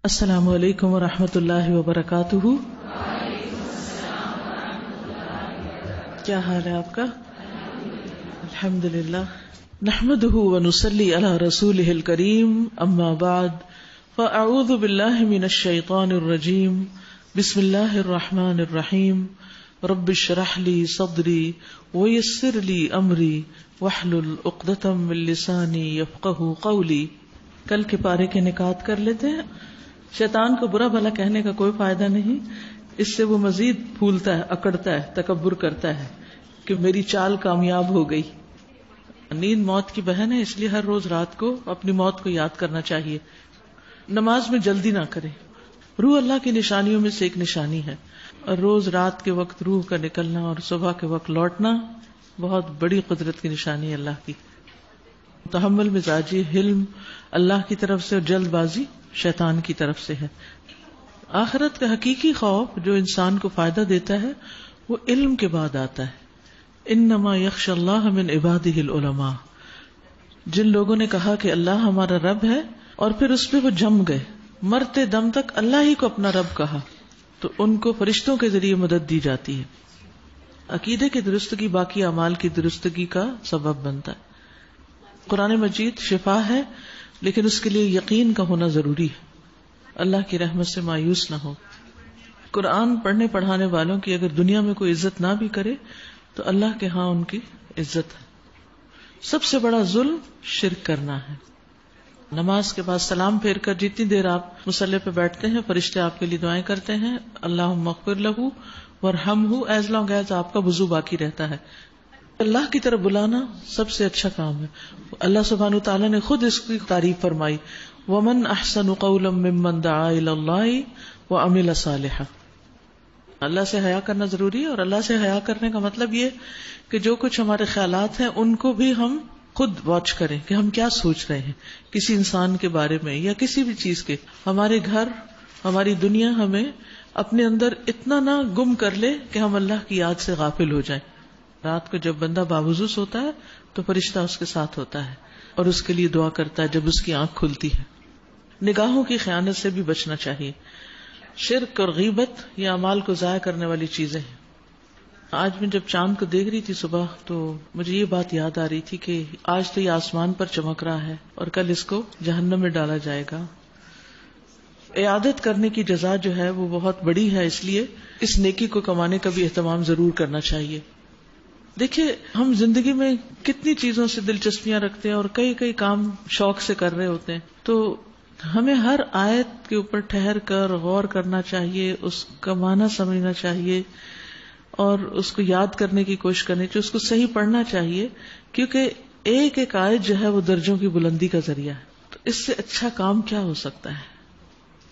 السلام علیکم ورحمۃ اللہ وبرکاتہ. کیا حال ہے آپ کا؟ الحمد للہ. نحمده ونصلی علی رسولہ الکریم. اما بعد فاعوذ باللہ من الشیطان الرجیم. بسم اللہ الرحمن الرحیم. رب اشرح لی صدری ویسر لی امری واحلل عقدۃ من لسانی یفقہوا قولی. کل کے پارے کے نکات کر لیتے ہیں. شیطان کو برا بھلا کہنے کا کوئی فائدہ نہیں، اس سے وہ مزید پھولتا ہے، اکڑتا ہے، تکبر کرتا ہے کہ میری چال کامیاب ہو گئی. نیند موت کی بہن ہے، اس لیے ہر روز رات کو اپنی موت کو یاد کرنا چاہیے. نماز میں جلدی نہ کرے. روح اللہ کی نشانیوں میں سے ایک نشانی ہے، اور روز رات کے وقت روح کا نکلنا اور صبح کے وقت لوٹنا بہت بڑی قدرت کی نشانی ہے اللہ کی. تحمل مزاجی، حلم اللہ کی طرف سے، اور جلد بازی شیطان کی طرف سے ہے. آخرت کا حقیقی خوف جو انسان کو فائدہ دیتا ہے وہ علم کے بعد آتا ہے. انما یخشی اللہ من عبادہ العلماء. جن لوگوں نے کہا کہ اللہ ہمارا رب ہے اور پھر اس پہ وہ جم گئے، مرتے دم تک اللہ ہی کو اپنا رب کہا، تو ان کو فرشتوں کے ذریعے مدد دی جاتی ہے. عقیدے کی درستگی باقی اعمال کی درستگی کا سبب بنتا ہے. قرآن مجید شفا ہے، لیکن اس کے لیے یقین کا ہونا ضروری ہے. اللہ کی رحمت سے مایوس نہ ہو. قرآن پڑھنے پڑھانے والوں کی اگر دنیا میں کوئی عزت نہ بھی کرے تو اللہ کے ہاں ان کی عزت ہے. سب سے بڑا ظلم شرک کرنا ہے. نماز کے بعد سلام پھیر کر جتنی دیر آپ مصلی پہ بیٹھتے ہیں فرشتے آپ کے لیے دعائیں کرتے ہیں. اللہم اغفر لہ وارحمہ، ایز لانگ ایز آپ کا وضو باقی رہتا ہے. اللہ کی طرف بلانا سب سے اچھا کام ہے. اللہ سبحانہ وتعالی نے خود اس کی تعریف فرمائی، وَمَنْ أَحْسَنُ قَوْلًا مِّمَّنْ دَعَا إِلَى اللَّهِ وَعَمِلَ صَالِحًا. اللہ سے حیا کرنا ضروری ہے، اور اللہ سے حیا کرنے کا مطلب یہ کہ جو کچھ ہمارے خیالات ہیں ان کو بھی ہم خود واچ کریں کہ ہم کیا سوچ رہے ہیں کسی انسان کے بارے میں یا کسی بھی چیز کے. ہمارے گھر، ہماری دنیا ہمیں اپنے اندر اتنا نہ گم کر لے کہ ہم اللہ کی یاد سے غافل ہو جائیں. رات کو جب بندہ باوضو ہوتا ہے تو فرشتہ اس کے ساتھ ہوتا ہے اور اس کے لیے دعا کرتا ہے جب اس کی آنکھ کھلتی ہے. نگاہوں کی خیانت سے بھی بچنا چاہیے. شرک اور غیبت یہ اعمال کو ضائع کرنے والی چیزیں ہیں. آج میں جب چاند کو دیکھ رہی تھی صبح تو مجھے یہ بات یاد آ رہی تھی کہ آج تو یہ آسمان پر چمک رہا ہے اور کل اس کو جہنم میں ڈالا جائے گا. عیادت کرنے کی جزا جو ہے وہ بہت بڑی ہے، اس لیے اس نیکی کو کمانے کا بھی اہتمام ضرور کرنا چاہیے. دیکھیے ہم زندگی میں کتنی چیزوں سے دلچسپیاں رکھتے ہیں اور کئی کئی کام شوق سے کر رہے ہوتے ہیں، تو ہمیں ہر آیت کے اوپر ٹھہر کر غور کرنا چاہیے، اس کا معنی سمجھنا چاہیے اور اس کو یاد کرنے کی کوشش کرنی چاہیے، اس کو صحیح پڑھنا چاہیے، کیونکہ ایک ایک آیت جو ہے وہ درجوں کی بلندی کا ذریعہ ہے. تو اس سے اچھا کام کیا ہو سکتا ہے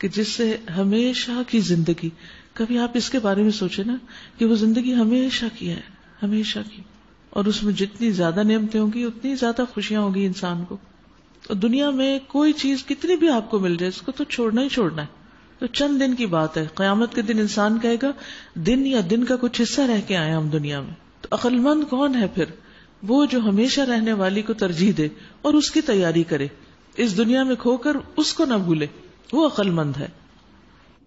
کہ جس سے ہمیشہ کی زندگی، کبھی آپ اس کے بارے میں سوچیں نا کہ وہ زندگی ہمیشہ کی ہے، ہمیشہ کی، اور اس میں جتنی زیادہ نعمتیں ہوں گی اتنی زیادہ خوشیاں ہوں گی انسان کو. اور دنیا میں کوئی چیز کتنی بھی آپ کو مل جائے اس کو تو چھوڑنا ہی چھوڑنا ہے. تو چند دن کی بات ہے، قیامت کے دن انسان کہے گا دن یا دن کا کچھ حصہ رہ کے آئے ہم دنیا میں. تو عقل مند کون ہے پھر؟ وہ جو ہمیشہ رہنے والی کو ترجیح دے اور اس کی تیاری کرے، اس دنیا میں کھو کر اس کو نہ بھولے، وہ عقل مند ہے.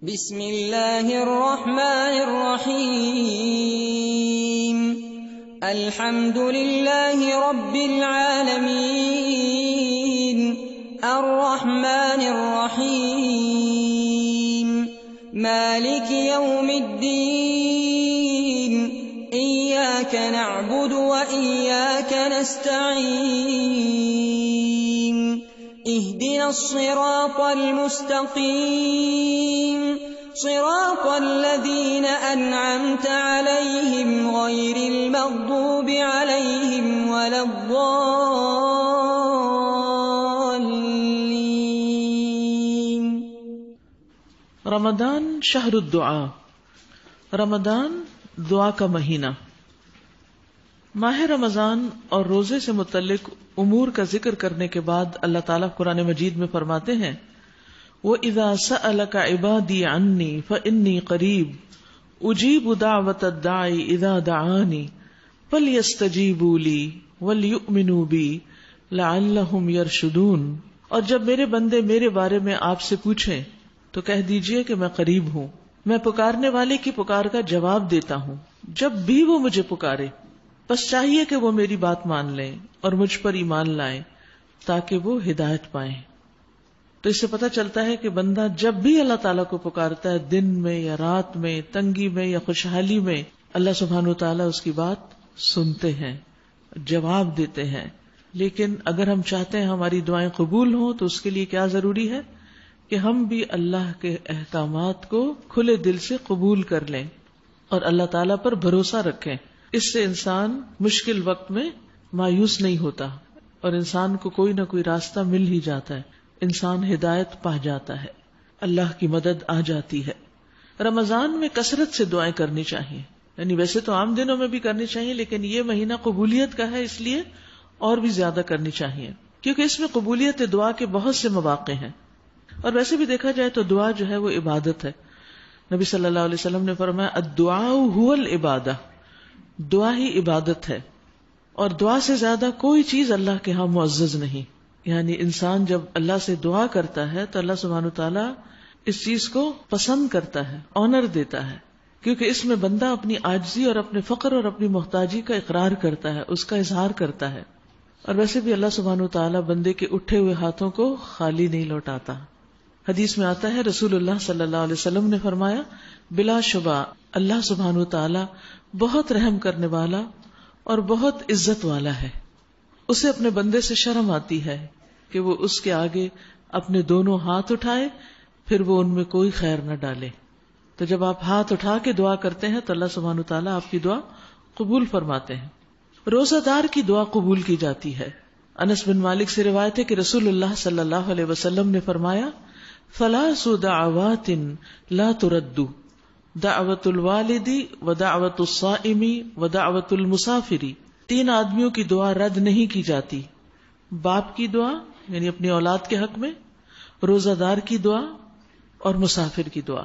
بسم اللہ الرحمن الرحیم. الحمد للہ رب العالمین، الرحمن الرحیم، مالک یوم الدین، ایاک نعبد و ایاک نستعین، اہدنا الصراط المستقیم، صراط الذین انعمت علیہم غیر المغضوب علیہم ولا الضالین. رمضان شہر الدعاء. رمضان دعا کا مہینہ. ماہ رمضان اور روزے سے متعلق امور کا ذکر کرنے کے بعد اللہ تعالیٰ قرآن مجید میں فرماتے ہیں وَإِذَا سَأَلَكَ عِبَادِي عَنِّي فَإِنِّي قَرِيبٌ أُجِيبُ دَعْوَةَ الدَّاعِ إِذَا دَعَانِ فَلْيَسْتَجِيبُوا لِي وَلْيُؤْمِنُوا بِي لَعَلَّهُمْ يَرْشُدُونَ. اور جب میرے بندے میرے بارے میں آپ سے پوچھیں تو کہہ دیجئے کہ میں قریب ہوں، میں پکارنے والے کی پکار کا جواب دیتا ہوں جب بھی وہ مجھے پکارے، بس چاہیے کہ وہ میری بات مان لیں اور مجھ پر ایمان لائیں تاکہ وہ ہدایت پائیں۔ تو اس سے پتہ چلتا ہے کہ بندہ جب بھی اللہ تعالیٰ کو پکارتا ہے، دن میں یا رات میں، تنگی میں یا خوشحالی میں، اللہ سبحانہ و تعالیٰ اس کی بات سنتے ہیں، جواب دیتے ہیں۔ لیکن اگر ہم چاہتے ہیں ہماری دعائیں قبول ہوں تو اس کے لیے کیا ضروری ہے کہ ہم بھی اللہ کے احکامات کو کھلے دل سے قبول کر لیں اور اللہ تعالیٰ پر بھروسہ رکھیں۔ اس سے انسان مشکل وقت میں مایوس نہیں ہوتا اور انسان کو کوئی نہ کوئی راستہ مل ہی جاتا ہے، انسان ہدایت پا جاتا ہے، اللہ کی مدد آ جاتی ہے۔ رمضان میں کثرت سے دعائیں کرنی چاہیے، یعنی ویسے تو عام دنوں میں بھی کرنی چاہیے، لیکن یہ مہینہ قبولیت کا ہے، اس لیے اور بھی زیادہ کرنی چاہیے، کیونکہ اس میں قبولیت دعا کے بہت سے مواقع ہیں۔ اور ویسے بھی دیکھا جائے تو دعا جو ہے وہ عبادت ہے۔ نبی صلی اللہ علیہ وسلم نے فرمایا الدعاء هو العبادہ، دعا ہی عبادت ہے، اور دعا سے زیادہ کوئی چیز اللہ کے ہاں معزز نہیں۔ یعنی انسان جب اللہ سے دعا کرتا ہے تو اللہ سبحانہ وتعالی اس چیز کو پسند کرتا ہے، آنر دیتا ہے، کیونکہ اس میں بندہ اپنی عاجزی اور اپنے فقر اور اپنی محتاجی کا اقرار کرتا ہے، اس کا اظہار کرتا ہے۔ اور ویسے بھی اللہ سبحانہ وتعالی بندے کے اٹھے ہوئے ہاتھوں کو خالی نہیں لوٹاتا۔ حدیث میں آتا ہے رسول اللہ صلی اللہ علیہ وسلم نے فرمایا بلا شبہ اللہ سبحانہ وتعالی بہت رحم کرنے والا اور بہت عزت والا ہے، اسے اپنے بندے سے شرم آتی ہے کہ وہ اس کے آگے اپنے دونوں ہاتھ اٹھائے پھر وہ ان میں کوئی خیر نہ ڈالے۔ تو جب آپ ہاتھ اٹھا کے دعا کرتے ہیں تو اللہ سبحانہ وتعالی آپ کی دعا قبول فرماتے ہیں۔ روزہ دار کی دعا قبول کی جاتی ہے۔ انس بن مالک سے روایت ہے کہ رسول اللہ صلی اللہ علیہ وسلم نے فرمایا ثلاث دعوات لا ترد، دعوت الوالد ودعوت الصائم ودعوت المسافر، تین آدمیوں کی دعا رد نہیں کی جاتی، باپ کی دعا یعنی اپنی اولاد کے حق میں، روزہ دار کی دعا اور مسافر کی دعا۔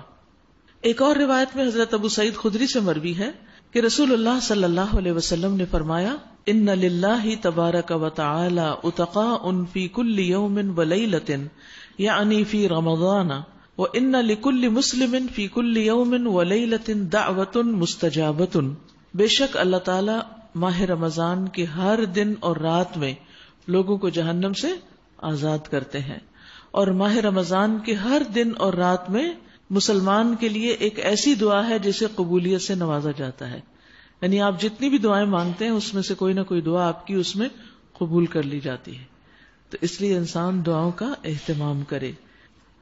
ایک اور روایت میں حضرت ابو سعید خدری سے مروی ہے کہ رسول اللہ صلی اللہ علیہ وسلم نے فرمایا ان للہ تبارک و تعالی اتقاء فی کل یوم ولیلۃ یعنی فی رمضان وان لکل مسلم فی کل یوم ولیلۃ دعوۃ مستجابۃ، بے شک اللہ تعالی ماہ رمضان کے ہر دن اور رات میں لوگوں کو جہنم سے آزاد کرتے ہیں، اور ماہ رمضان کے ہر دن اور رات میں مسلمان کے لیے ایک ایسی دعا ہے جسے قبولیت سے نوازا جاتا ہے، یعنی آپ جتنی بھی دعائیں مانگتے ہیں اس میں سے کوئی نہ کوئی دعا آپ کی اس میں قبول کر لی جاتی ہے۔ تو اس لیے انسان دعاؤں کا اہتمام کرے۔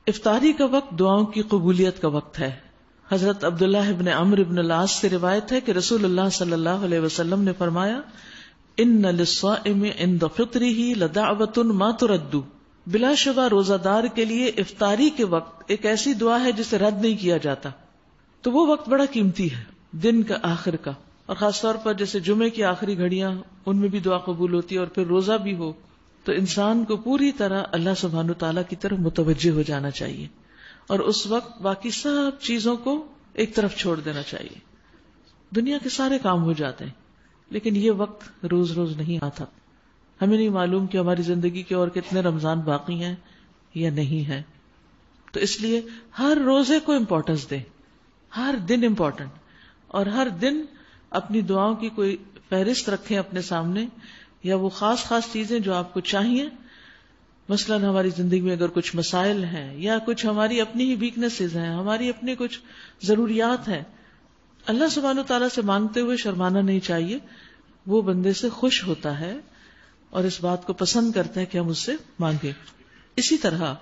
افطاری کا وقت دعاؤں کی قبولیت کا وقت ہے۔ حضرت عبداللہ ابن عمرو ابن العاص سے روایت ہے کہ رسول اللہ صلی اللہ علیہ وسلم نے فرمایا ان للصائم عند فطرہ لدعوۃ ما ترد، بلا شبہ روزہ دار کے لیے افطاری کے وقت ایک ایسی دعا ہے جسے رد نہیں کیا جاتا۔ تو وہ وقت بڑا قیمتی ہے، دن کا آخر کا، اور خاص طور پر جیسے جمعے کی آخری گھڑیاں ان میں بھی دعا قبول ہوتی ہے، اور پھر روزہ بھی ہو تو انسان کو پوری طرح اللہ سبحانہ تعالیٰ کی طرف متوجہ ہو جانا چاہیے، اور اس وقت باقی سب چیزوں کو ایک طرف چھوڑ دینا چاہیے۔ دنیا کے سارے کام ہو جاتے ہیں لیکن یہ وقت روز روز نہیں آتا۔ ہمیں نہیں معلوم کہ ہماری زندگی کے اور کتنے رمضان باقی ہیں یا نہیں ہیں، تو اس لیے ہر روزے کو امپورٹنس دیں، ہر دن امپورٹنٹ، اور ہر دن اپنی دعاؤں کی کوئی فہرست رکھیں اپنے سامنے، یا وہ خاص چیزیں جو آپ کو چاہیے، مثلا ہماری زندگی میں اگر کچھ مسائل ہیں یا کچھ ہماری اپنی ہی ویکنیسز ہیں، ہماری اپنی کچھ ضروریات ہیں، اللہ سبحانہ تعالیٰ سے مانگتے ہوئے شرمانا نہیں چاہیے۔ وہ بندے سے خوش ہوتا ہے اور اس بات کو پسند کرتا ہے کہ ہم اس سے مانگیں۔ اسی طرح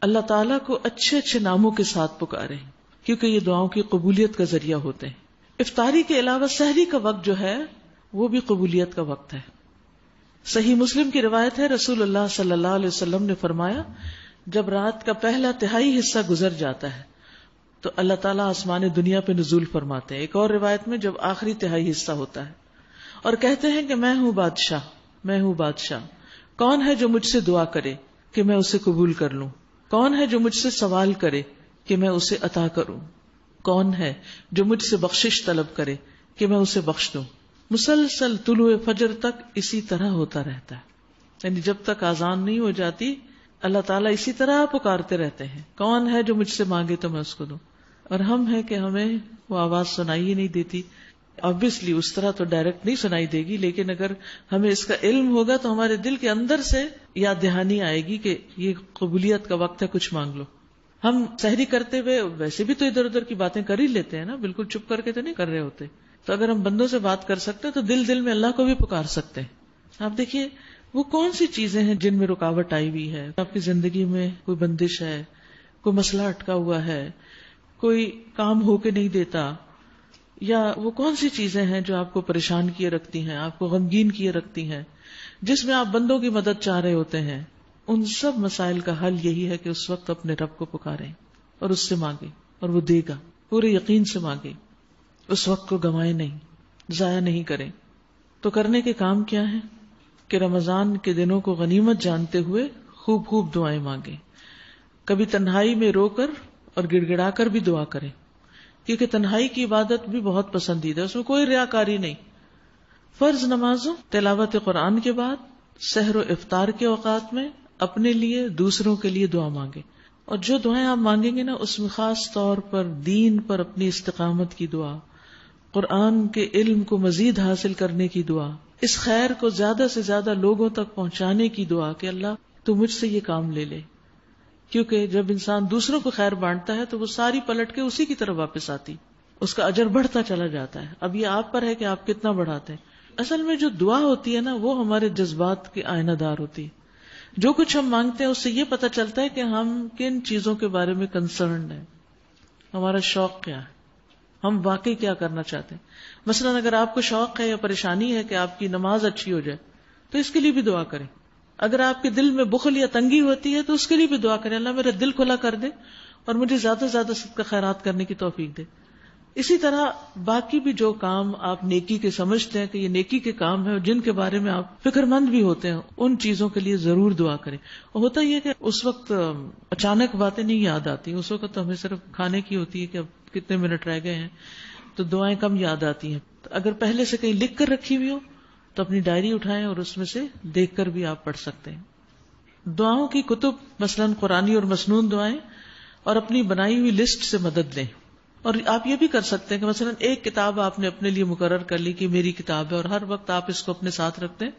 اللہ تعالیٰ کو اچھے اچھے ناموں کے ساتھ پکاریں، کیونکہ یہ دعاؤں کی قبولیت کا ذریعہ ہوتے ہیں۔ افطاری کے علاوہ سحری کا وقت جو ہے وہ بھی قبولیت کا وقت ہے۔ صحیح مسلم کی روایت ہے رسول اللہ صلی اللہ علیہ وسلم نے فرمایا جب رات کا پہلا تہائی حصہ گزر جاتا ہے تو اللہ تعالیٰ آسمان دنیا پہ نزول فرماتے ہیں۔ ایک اور روایت میں جب آخری تہائی حصہ ہوتا ہے اور کہتے ہیں کہ میں ہوں بادشاہ، میں ہوں بادشاہ، کون ہے جو مجھ سے دعا کرے کہ میں اسے قبول کر لوں؟ کون ہے جو مجھ سے سوال کرے کہ میں اسے عطا کروں؟ کون ہے جو مجھ سے بخشش طلب کرے کہ میں اسے بخش دوں؟ مسلسل طلوع فجر تک اسی طرح ہوتا رہتا ہے، یعنی جب تک اذان نہیں ہو جاتی اللہ تعالیٰ اسی طرح پکارتے رہتے ہیں، کون ہے جو مجھ سے مانگے تو میں اس کو دوں. اور ہم ہیں کہ ہمیں وہ آواز سنائی ہی نہیں دیتی. obviously اس طرح تو ڈائریکٹ نہیں سنائی دے گی، لیکن اگر ہمیں اس کا علم ہوگا تو ہمارے دل کے اندر سے یاد دہانی آئے گی کہ یہ قبولیت کا وقت ہے، کچھ مانگ لو. ہم سحری کرتے ہوئے ویسے بھی تو ادھر ادھر کی باتیں کر ہی لیتے ہیں نا، بالکل چپ کر کے تو نہیں کر رہے ہوتے. تو اگر ہم بندوں سے بات کر سکتے ہیں تو دل دل میں اللہ کو بھی پکار سکتے ہیں. آپ دیکھیے وہ کون سی چیزیں ہیں جن میں رکاوٹ آئی ہوئی ہے. آپ کی زندگی میں کوئی بندش ہے، کوئی مسئلہ اٹکا ہوا ہے، کوئی کام ہو کے نہیں دیتا، یا وہ کون سی چیزیں ہیں جو آپ کو پریشان کیے رکھتی ہیں، آپ کو غمگین کیے رکھتی ہیں، جس میں آپ بندوں کی مدد چاہ رہے ہوتے ہیں. ان سب مسائل کا حل یہی ہے کہ اس وقت اپنے رب کو پکاریں اور اس سے مانگیں، اور وہ دے گا. پورے یقین سے مانگیں، اس وقت کو گنوائیں نہیں، ضائع نہیں کریں. تو کرنے کے کام کیا ہیں کہ رمضان کے دنوں کو غنیمت جانتے ہوئے خوب خوب دعائیں مانگیں. کبھی تنہائی میں رو کر اور گڑ گڑا کر بھی دعا کریں، کیونکہ تنہائی کی عبادت بھی بہت پسندیدہ ہے، اس میں کوئی ریاکاری نہیں. فرض نمازوں، تلاوت قرآن کے بعد، سحر و افطار کے اوقات میں اپنے لیے دوسروں کے لیے دعا مانگیں. اور جو دعائیں آپ مانگیں گے نا، اس میں خاص طور پر دین پر اپنی استقامت کی دعا، قرآن کے علم کو مزید حاصل کرنے کی دعا، اس خیر کو زیادہ سے زیادہ لوگوں تک پہنچانے کی دعا کہ اللہ تو مجھ سے یہ کام لے لے. کیونکہ جب انسان دوسروں کو خیر بانٹتا ہے تو وہ ساری پلٹ کے اسی کی طرف واپس آتی، اس کا اجر بڑھتا چلا جاتا ہے. اب یہ آپ پر ہے کہ آپ کتنا بڑھاتے ہیں. اصل میں جو دعا ہوتی ہے نا، وہ ہمارے جذبات کے آئینہ دار ہوتی ہے. جو کچھ ہم مانگتے ہیں اس سے یہ پتہ چلتا ہے کہ ہم کن چیزوں کے بارے میں کنسرنڈ ہیں، ہمارا شوق کیا ہے، ہم واقعی کیا کرنا چاہتے ہیں. مثلا اگر آپ کو شوق ہے یا پریشانی ہے کہ آپ کی نماز اچھی ہو جائے تو اس کے لیے بھی دعا کریں. اگر آپ کے دل میں بخل یا تنگی ہوتی ہے تو اس کے لیے بھی دعا کریں، اللہ میرا دل کھلا کر دے اور مجھے زیادہ سے زیادہ صدقہ خیرات کرنے کی توفیق دے. اسی طرح باقی بھی جو کام آپ نیکی کے سمجھتے ہیں کہ یہ نیکی کے کام ہے اور جن کے بارے میں آپ فکر مند بھی ہوتے ہیں، ان چیزوں کے لیے ضرور دعا کریں. اور ہوتا یہ کہ اس وقت اچانک باتیں نہیں یاد آتی، اس وقت تو ہمیں صرف کھانے کی ہوتی ہے کہ اب کتنے منٹ رہ گئے ہیں، تو دعائیں کم یاد آتی ہیں. تو اگر پہلے سے کہیں لکھ کر رکھی ہوئی ہو تو اپنی ڈائری اٹھائیں اور اس میں سے دیکھ کر بھی آپ پڑھ سکتے ہیں. دعاؤں کی کتب مثلاً قرآنی اور مسنون دعائیں، اور اپنی بنائی ہوئی لسٹ سے مدد لیں. اور آپ یہ بھی کر سکتے ہیں کہ مثلاً ایک کتاب آپ نے اپنے لیے مقرر کر لی کہ میری کتاب ہے، اور ہر وقت آپ اس کو اپنے ساتھ رکھتے ہیں،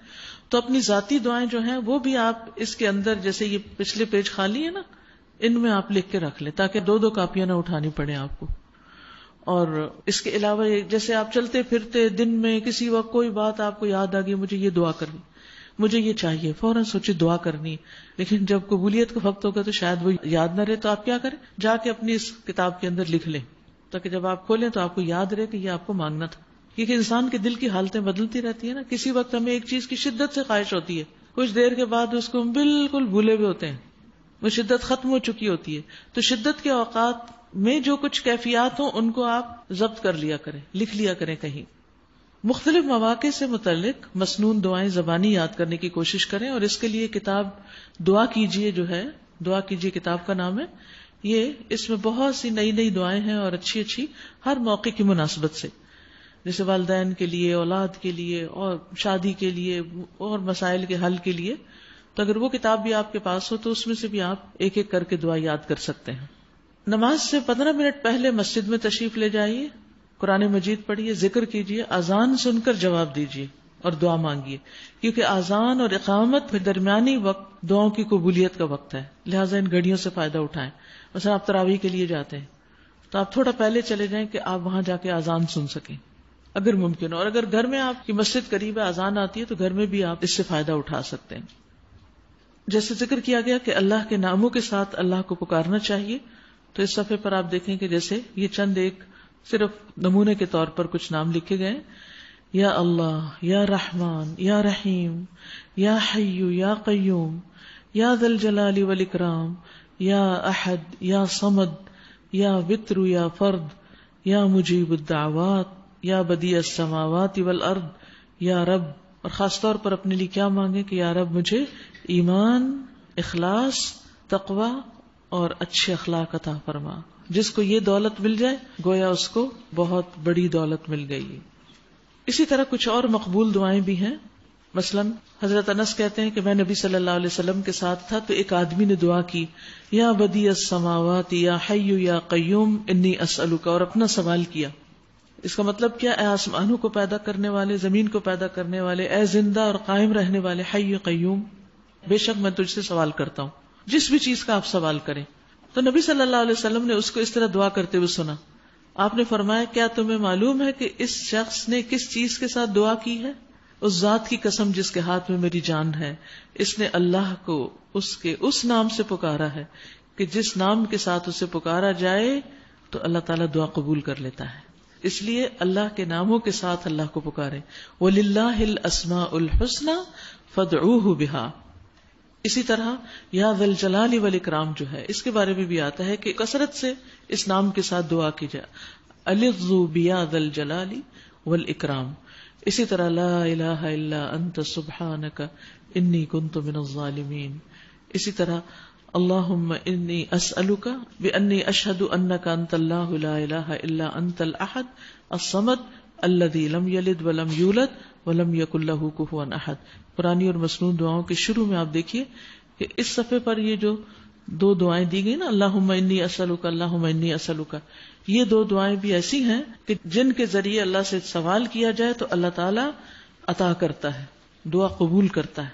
تو اپنی ذاتی دعائیں جو ہیں وہ بھی آپ اس کے اندر، جیسے یہ پچھلے پیج خالی ہے نا، ان میں آپ لکھ کے رکھ لیں تاکہ دو دو کاپیاں نہ اٹھانی پڑے آپ کو. اور اس کے علاوہ جیسے آپ چلتے پھرتے دن میں کسی وقت کوئی بات آپ کو یاد آ گئی، مجھے یہ دعا کرنی، مجھے یہ چاہیے، فوراً سوچے دعا کرنی. لیکن جب قبولیت کا وقت ہوگا تو شاید وہ یاد نہ رہے، تو آپ کیا کریں، جا کے اپنی اس کتاب کے اندر لکھ لیں تاکہ جب آپ کھولیں تو آپ کو یاد رہے کہ یہ آپ کو مانگنا تھا. کیونکہ انسان کے دل کی حالتیں بدلتی رہتی ہیں نا. کسی وقت ہمیں ایک چیز کی شدت سے خواہش ہوتی ہے، کچھ دیر کے بعد اس کو ہم بالکل بھولے ہوئے ہوتے ہیں، وہ شدت ختم ہو چکی ہوتی ہے. تو شدت کے اوقات میں جو کچھ کیفیات ہوں ان کو آپ ضبط کر لیا کریں، لکھ لیا کریں کہیں. مختلف مواقع سے متعلق مسنون دعائیں زبانی یاد کرنے کی کوشش کریں. اور اس کے لیے کتاب دعا کیجئے جو ہے، دعا کیجئے کتاب کا نام ہے، یہ اس میں بہت سی نئی نئی دعائیں ہیں اور اچھی اچھی ہر موقع کی مناسبت سے، جیسے والدین کے لیے، اولاد کے لیے، اور شادی کے لیے، اور مسائل کے حل کے لیے. تو اگر وہ کتاب بھی آپ کے پاس ہو تو اس میں سے بھی آپ ایک ایک کر کے دعا یاد کر سکتے ہیں. نماز سے 15 منٹ پہلے مسجد میں تشریف لے جائیے، قرآن مجید پڑھیے، ذکر کیجیے، اذان سن کر جواب دیجیے اور دعا مانگیے، کیونکہ اذان اور اقامت میں درمیانی وقت دعاؤں کی قبولیت کا وقت ہے، لہٰذا ان گھڑیوں سے فائدہ اٹھائیں. مثلا آپ تراویح کے لیے جاتے ہیں تو آپ تھوڑا پہلے چلے جائیں کہ آپ وہاں جا کے اذان سن سکیں اگر ممکن ہو. اور اگر گھر میں آپ کی مسجد قریب ہے، اذان آتی ہے، تو گھر میں بھی آپ اس سے فائدہ اٹھا سکتے ہیں. جیسے ذکر کیا گیا کہ اللہ کے ناموں کے ساتھ اللہ کو پکارنا چاہیے، تو اس صفحے پر آپ دیکھیں کہ جیسے یہ چند ایک صرف نمونے کے طور پر کچھ نام لکھے گئے. یا اللہ، یا رحمان، یا رحیم، یا حی، یا قیوم، یا ذی الجلال والاکرام، یا احد، یا صمد، یا وتر، یا فرد، یا مجیب الدعوات، یا بدیع السماوات والارض، یا رب. اور خاص طور پر اپنے لیے کیا مانگے کہ یا رب مجھے ایمان، اخلاص، تقوی اور اچھے اخلاق عطا فرما. جس کو یہ دولت مل جائے گویا اس کو بہت بڑی دولت مل گئی. اسی طرح کچھ اور مقبول دعائیں بھی ہیں. مثلاً حضرت انس کہتے ہیں کہ میں نبی صلی اللہ علیہ وسلم کے ساتھ تھا تو ایک آدمی نے دعا کی، یا بدیع السماوات یا حی یا قیوم انی اسألک، اور اپنا سوال کیا. اس کا مطلب کیا؟ اے آسمانوں کو پیدا کرنے والے، زمین کو پیدا کرنے والے، اے زندہ اور قائم رہنے والے حی قیوم، بے شک میں تجھ سے سوال کرتا ہوں، جس بھی چیز کا آپ سوال کریں. تو نبی صلی اللہ علیہ وسلم نے اس کو اس طرح دعا کرتے ہوئے سنا. آپ نے فرمایا کیا تمہیں معلوم ہے کہ اس شخص نے کس چیز کے ساتھ دعا کی ہے؟ اس ذات کی قسم جس کے ہاتھ میں میری جان ہے، اس نے اللہ کو اس کے اس نام سے پکارا ہے کہ جس نام کے ساتھ اسے پکارا جائے تو اللہ تعالیٰ دعا قبول کر لیتا ہے. اس لیے اللہ کے ناموں کے ساتھ اللہ کو پکارے. وَلِلَّهِ الْأَسْمَاءُ الْحُسْنَى فَادْعُوهُ بِهَا. اسی طرح یا ذا الجلال والاکرام جو ہے، اس کے بارے میں بھی آتا ہے کہ کثرت سے اس نام کے ساتھ دعا کی جائے. الظوا بیا ذا الجلال والاکرام. اسی طرح لا الہ الا انت سبحانک انی کنت من الظالمین. اسی طرح اللہم انی اسألک بانی اشہد انک انت اللہ لا الہ الا انت الاحد الصمد الذی لم یلد ولم یولد ولم یکن لہ کفوا احد. پرانی اور مسنون دعاؤں کے شروع میں آپ دیکھیے کہ اس صفحے پر یہ جو دو دعائیں دی گئی نا، اللہم انی اسألک، اللہم انی اسألک، یہ دو دعائیں بھی ایسی ہیں کہ جن کے ذریعے اللہ سے سوال کیا جائے تو اللہ تعالیٰ عطا کرتا ہے، دعا قبول کرتا ہے.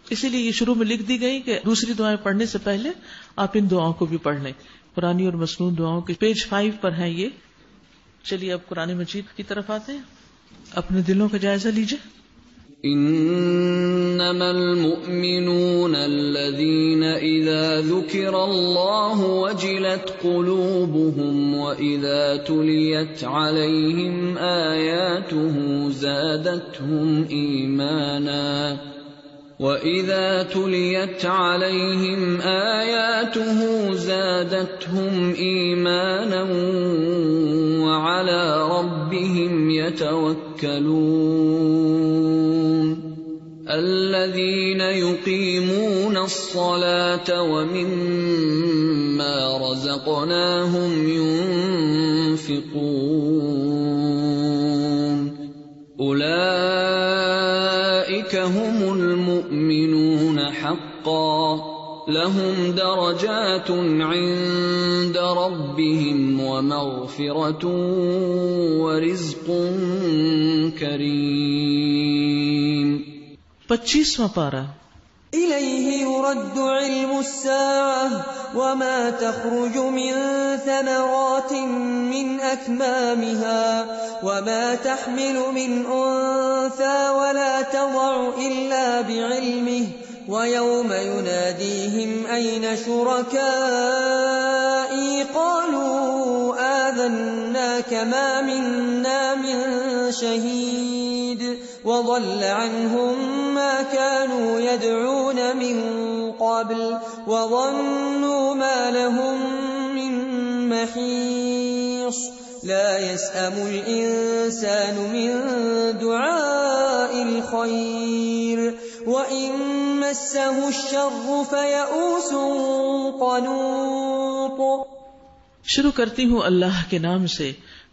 اسی لیے یہ شروع میں لکھ دی گئی کہ دوسری دعائیں پڑھنے سے پہلے آپ ان دعاؤں کو بھی پڑھ لیں. پرانی اور مسنون دعاؤں کے پیج 5 پر ہیں یہ. چلیے اب قرآن مجید کی طرف آتے ہیں، اپنے دلوں کا جائزہ لیجئے. انما المؤمنون الذين اذا ذكر الله وجلت قلوبهم واذا تليت عليهم آياته زادتهم ايمانا وَإِذَا تُلِيَتْ عَلَيْهِمْ آيَاتُهُ زَادَتْهُمْ إِيمَانًا وَعَلَى رَبِّهِمْ يَتَوَكَّلُونَ. الَّذِينَ يُقِيمُونَ الصَّلَاةَ وَمِمَّا رَزَقْنَاهُمْ يُنْفِقُونَ. أولئك هم المؤمنون حقا لهم درجات عند ربهم ومغفرة ورزق كريم. 25واں پارہ. إليه يرد علم الساعة وما تخرج من ثمرات من أكمامها وما تحمل من أنثى ولا تضع إلا بعلمه ويوم يناديهم أين شركائي قالوا آذناك ما منا من شهيد وضل عنهم ما كانوا يدعون من قبل وظنوا ما لهم من محيص. لا يسأم الإنسان من دعاء الخير وإن مسه الشر فيئوس قنوط. شروع کرتی ہوں اللہ کے نام سے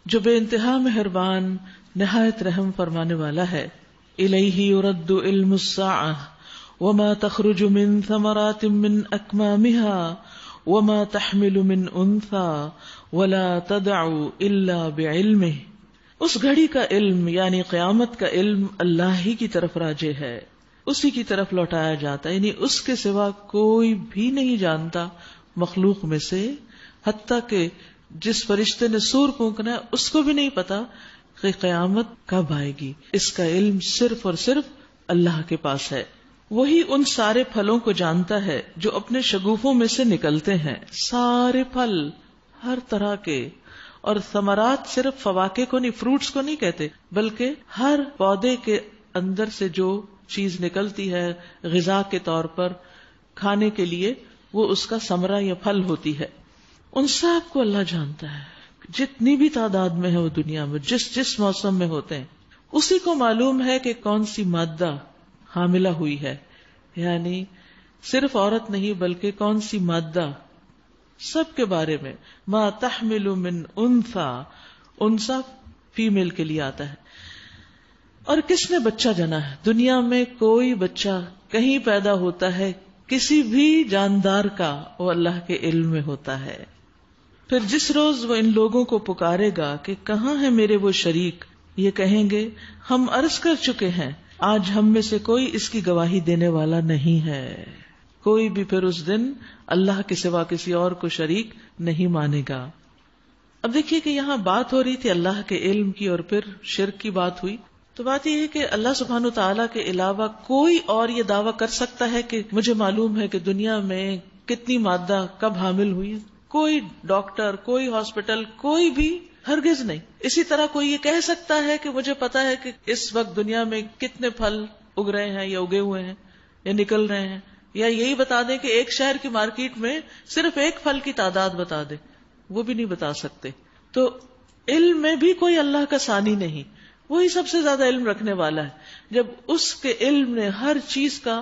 جو بے انتہا مہربان نہایت رحم فرمانے والا ہے. الیہ یرد علم الساعہ وما تخرج من ثمرات من اکمامها وما تحمل من انثى ولا تدع الا بعلمه. اس گھڑی کا علم یعنی قیامت کا علم اللہ ہی کی طرف راجع ہے، اسی کی طرف لوٹایا جاتا ہے، یعنی اس کے سوا کوئی بھی نہیں جانتا مخلوق میں سے، حتیٰ کہ جس فرشتے نے سور پھونکنا ہے اس کو بھی نہیں پتا کہ قیامت کب آئے گی. اس کا علم صرف اور صرف اللہ کے پاس ہے. وہی ان سارے پھلوں کو جانتا ہے جو اپنے شگوفوں میں سے نکلتے ہیں، سارے پھل ہر طرح کے. اور ثمرات صرف فواکہ کو نہیں، فروٹس کو نہیں کہتے، بلکہ ہر پودے کے اندر سے جو چیز نکلتی ہے غذا کے طور پر کھانے کے لیے، وہ اس کا ثمرہ یا پھل ہوتی ہے. ان سب کو اللہ جانتا ہے، جتنی بھی تعداد میں ہے وہ دنیا میں جس موسم میں ہوتے ہیں. اسی کو معلوم ہے کہ کون سی مادہ حاملہ ہوئی ہے، یعنی صرف عورت نہیں بلکہ کون سی مادہ، سب کے بارے میں. ما تحمل من انثى، انثى فیمیل کے لیے آتا ہے. اور کس نے بچہ جنا ہے؟ دنیا میں کوئی بچہ کہیں پیدا ہوتا ہے کسی بھی جاندار کا، وہ اللہ کے علم میں ہوتا ہے. پھر جس روز وہ ان لوگوں کو پکارے گا کہ کہاں ہے میرے وہ شریک، یہ کہیں گے ہم عرض کر چکے ہیں، آج ہم میں سے کوئی اس کی گواہی دینے والا نہیں ہے. کوئی بھی پھر اس دن اللہ کے سوا کسی اور کو شریک نہیں مانے گا. اب دیکھیے کہ یہاں بات ہو رہی تھی اللہ کے علم کی اور پھر شرک کی بات ہوئی. تو بات یہ ہے کہ اللہ سبحانہ تعالیٰ کے علاوہ کوئی اور یہ دعویٰ کر سکتا ہے کہ مجھے معلوم ہے کہ دنیا میں کتنی مادہ کب حامل ہوئی؟ کوئی ڈاکٹر، کوئی ہاسپٹل، کوئی بھی ہرگز نہیں. اسی طرح کوئی یہ کہہ سکتا ہے کہ مجھے پتا ہے کہ اس وقت دنیا میں کتنے پھل اگ رہے ہیں یا اگے ہوئے ہیں یا نکل رہے ہیں، یا یہی بتا دیں کہ ایک شہر کی مارکیٹ میں صرف ایک پھل کی تعداد بتا دیں، وہ بھی نہیں بتا سکتے. تو علم میں بھی کوئی اللہ کا ثانی نہیں، وہی سب سے زیادہ علم رکھنے والا ہے. جب اس کے علم نے ہر چیز کا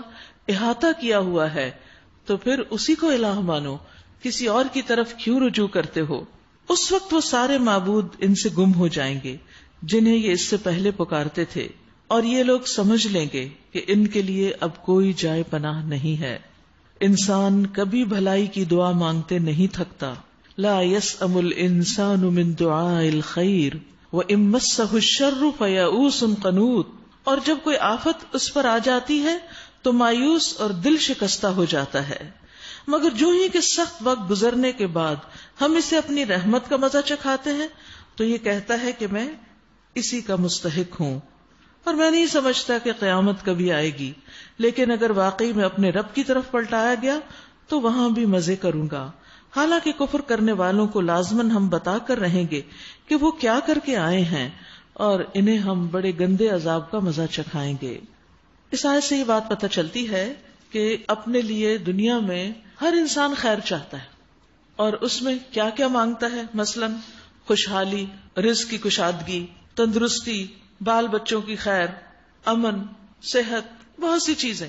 احاطہ کیا ہوا ہے تو پھر اسی کو الہ مانو، کسی اور کی طرف کیوں رجوع کرتے ہو؟ اس وقت وہ سارے معبود ان سے گم ہو جائیں گے جنہیں یہ اس سے پہلے پکارتے تھے، اور یہ لوگ سمجھ لیں گے کہ ان کے لیے اب کوئی جائے پناہ نہیں ہے. انسان کبھی بھلائی کی دعا مانگتے نہیں تھکتا. لا يسأم الانسان من دعاء الخیر وَإِن مَسَّهُ الشَّرُّ فَيَئُوسٌ قَنُوطٌ. اور جب کوئی آفت اس پر آ جاتی ہے تو مایوس اور دل شکستہ ہو جاتا ہے، مگر جو ہی کہ سخت وقت گزرنے کے بعد ہم اسے اپنی رحمت کا مزہ چکھاتے ہیں تو یہ کہتا ہے کہ میں اسی کا مستحق ہوں اور میں نہیں سمجھتا کہ قیامت کبھی آئے گی. لیکن اگر واقعی میں اپنے رب کی طرف پلٹایا گیا تو وہاں بھی مزے کروں گا. حالانکہ کفر کرنے والوں کو لازماً ہم بتا کر رہیں گے کہ وہ کیا کر کے آئے ہیں اور انہیں ہم بڑے گندے عذاب کا مزہ چکھائیں گے. اس آیت سے یہ بات پتہ چلتی ہے کہ اپنے لیے دنیا میں ہر انسان خیر چاہتا ہے اور اس میں کیا کیا مانگتا ہے، مثلاً خوشحالی، رزق کی کشادگی، تندرستی، بال بچوں کی خیر، امن، صحت، بہت سی چیزیں